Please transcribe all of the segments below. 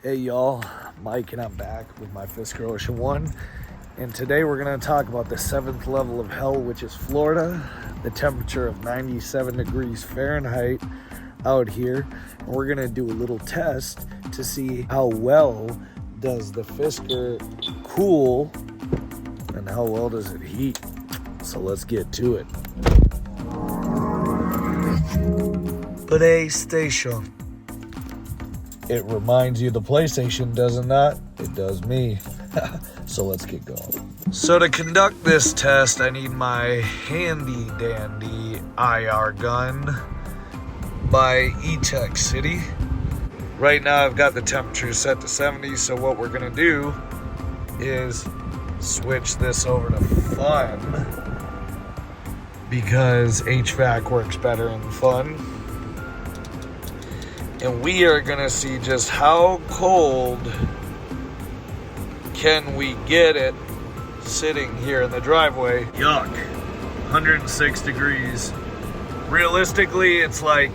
Hey y'all, Mike and I'm back with my Fisker Ocean 1, and today we're going to talk about the 7th level of hell, which is Florida. The temperature of 97 degrees Fahrenheit out here, and we're going to do a little test to see how well does the Fisker cool and how well does it heat. So let's get to it. PlayStation. It reminds you of the PlayStation, does it not? It does me. So let's get going. So to conduct this test, I need my handy dandy IR gun by E-Tech City. Right now I've got the temperature set to 70, so what we're gonna do is switch this over to fun because HVAC works better in fun. And we are gonna see just how cold can we get it sitting here in the driveway. Yuck, 106 degrees. Realistically, it's like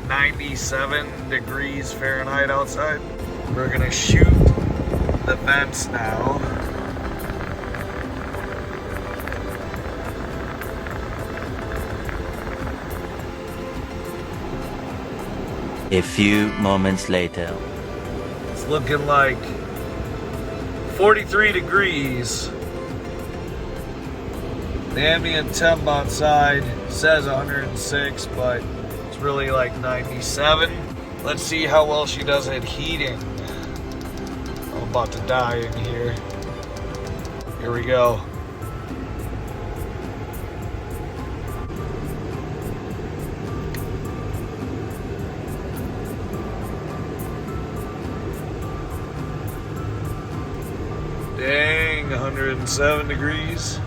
97 degrees Fahrenheit outside. We're gonna shoot the vents now. A few moments later. It's looking like 43 degrees. The ambient temp outside says 106, but it's really like 97. Let's see how well she does at heating. I'm about to die in here. Here we go. Dang, 107 degrees.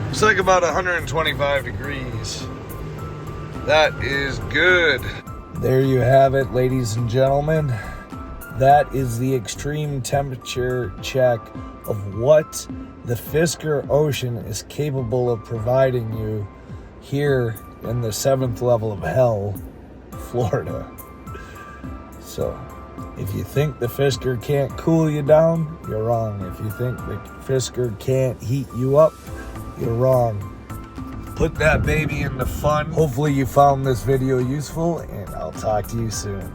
It's like about 125 degrees. That is good. There you have it, ladies and gentlemen. That is the extreme temperature check of what the Fisker Ocean is capable of providing you here in the 7th level of hell, Florida. So, if you think the Fisker can't cool you down, you're wrong. If you think the Fisker can't heat you up, you're wrong. Put that baby into fun. Hopefully you found this video useful, and I'll talk to you soon.